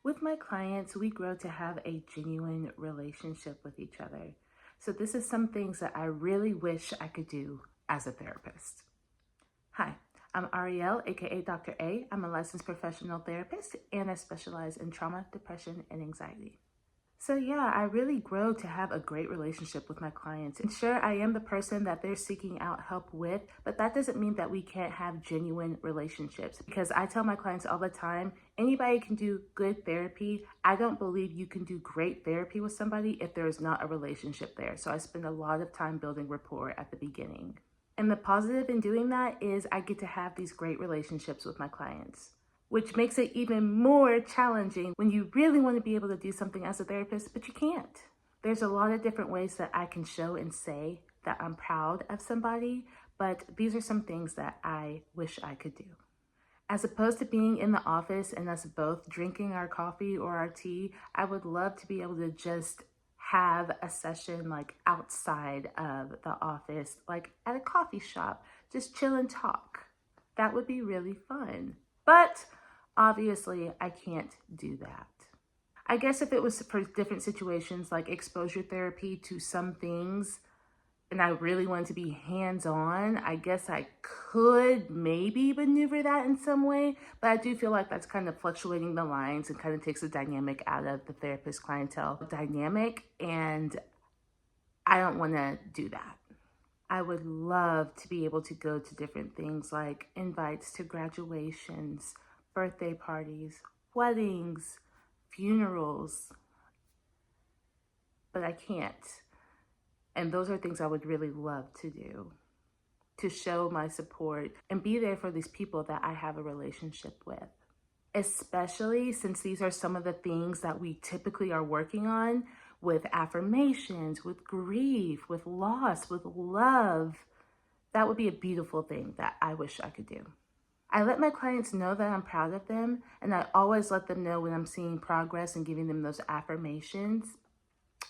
With my clients, we grow to have a genuine relationship with each other. So this is some things that I really wish I could do as a therapist. Hi, I'm Ariel, aka Dr. A. I'm a licensed professional therapist and I specialize in trauma, depression, and anxiety. So yeah, I really grow to have a great relationship with my clients. And sure, I am the person that they're seeking out help with, but that doesn't mean that we can't have genuine relationships. Because I tell my clients all the time, anybody can do good therapy. I don't believe you can do great therapy with somebody if there is not a relationship there. So I spend a lot of time building rapport at the beginning. And the positive in doing that is I get to have these great relationships with my clients, which makes it even more challenging when you really want to be able to do something as a therapist, but you can't. There's a lot of different ways that I can show and say that I'm proud of somebody, but these are some things that I wish I could do. As opposed to being in the office and us both drinking our coffee or our tea, I would love to be able to just have a session like outside of the office, like at a coffee shop, just chill and talk. That would be really fun. But obviously, I can't do that. I guess if it was for different situations like exposure therapy to some things, and I really wanted to be hands-on, I guess I could maybe maneuver that in some way, but I do feel like that's kind of fluctuating the lines and kind of takes the dynamic out of the therapist clientele dynamic, and I don't want to do that. I would love to be able to go to different things like invites to graduations, birthday parties, weddings, funerals, but I can't. And those are things I would really love to do, to show my support and be there for these people that I have a relationship with. Especially since these are some of the things that we typically are working on with affirmations, with grief, with loss, with love. That would be a beautiful thing that I wish I could do. I let my clients know that I'm proud of them, and I always let them know when I'm seeing progress and giving them those affirmations,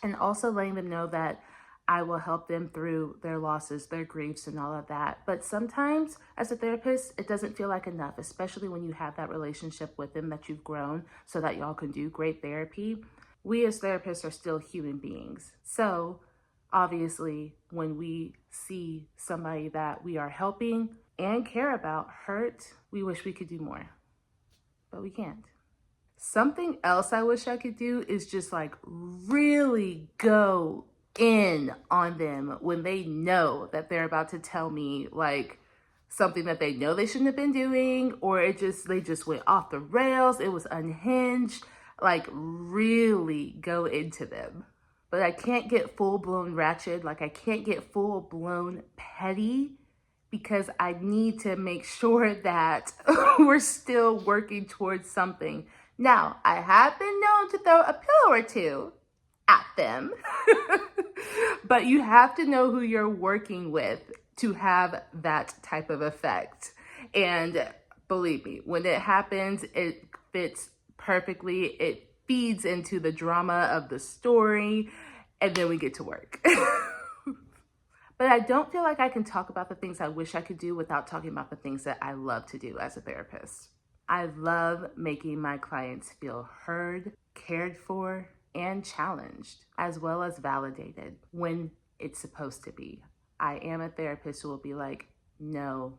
and also letting them know that I will help them through their losses, their griefs, and all of that. But sometimes as a therapist, it doesn't feel like enough, especially when you have that relationship with them that you've grown so that y'all can do great therapy. We as therapists are still human beings. So obviously, when we see somebody that we are helping and care about hurt, we wish we could do more, but we can't. Something else I wish I could do is just like really go in on them when they know that they're about to tell me like something that they know they shouldn't have been doing, or they just went off the rails, it was unhinged, like really go into them. But I can't get full-blown ratchet, like I can't get full-blown petty, because I need to make sure that we're still working towards something. Now, I have been known to throw a pillow or two at them, but you have to know who you're working with to have that type of effect. And believe me, when it happens, it fits perfectly. It feeds into the drama of the story, and then we get to work. But I don't feel like I can talk about the things I wish I could do without talking about the things that I love to do as a therapist. I love making my clients feel heard, cared for, and challenged, as well as validated when it's supposed to be. I am a therapist who will be like, no,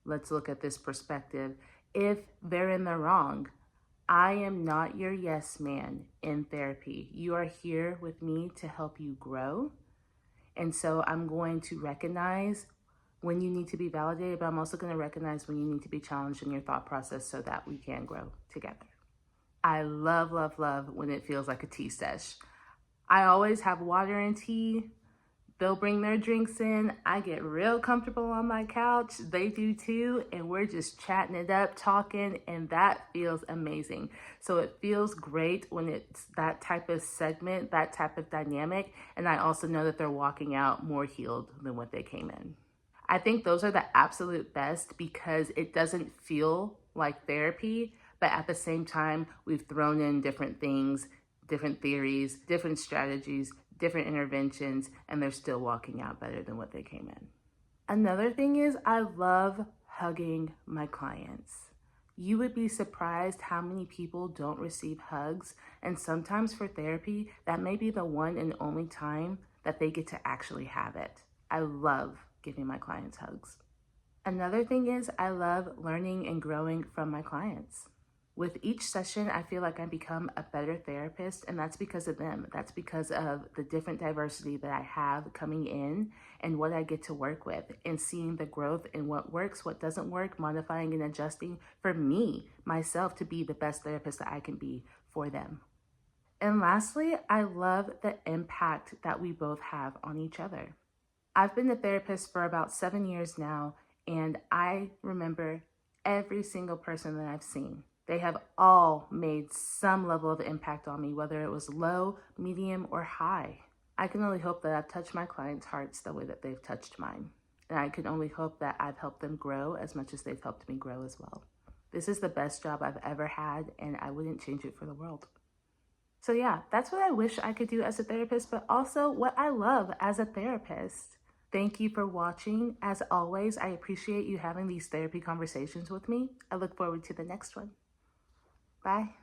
let's look at this perspective. If they're in the wrong, I am not your yes man in therapy. You are here with me to help you grow. And so I'm going to recognize when you need to be validated, but I'm also going to recognize when you need to be challenged in your thought process so that we can grow together. I love, love, love when it feels like a tea sesh. I always have water and tea. They'll bring their drinks in. I get real comfortable on my couch. They do too. And we're just chatting it up, talking, and that feels amazing. So it feels great when it's that type of segment, that type of dynamic. And I also know that they're walking out more healed than what they came in. I think those are the absolute best because it doesn't feel like therapy, but at the same time, we've thrown in different things, different theories, different strategies, different interventions, and they're still walking out better than what they came in. Another thing is I love hugging my clients. You would be surprised how many people don't receive hugs, and sometimes for therapy, that may be the one and only time that they get to actually have it. I love giving my clients hugs. Another thing is I love learning and growing from my clients. With each session, I feel like I become a better therapist, and that's because of them. That's because of the different diversity that I have coming in and what I get to work with, and seeing the growth in what works, what doesn't work, modifying and adjusting for me, myself, to be the best therapist that I can be for them. And lastly, I love the impact that we both have on each other. I've been a therapist for about 7 years now, and I remember every single person that I've seen. They have all made some level of impact on me, whether it was low, medium, or high. I can only hope that I've touched my clients' hearts the way that they've touched mine. And I can only hope that I've helped them grow as much as they've helped me grow as well. This is the best job I've ever had, and I wouldn't change it for the world. So yeah, that's what I wish I could do as a therapist, but also what I love as a therapist. Thank you for watching. As always, I appreciate you having these therapy conversations with me. I look forward to the next one. Bye.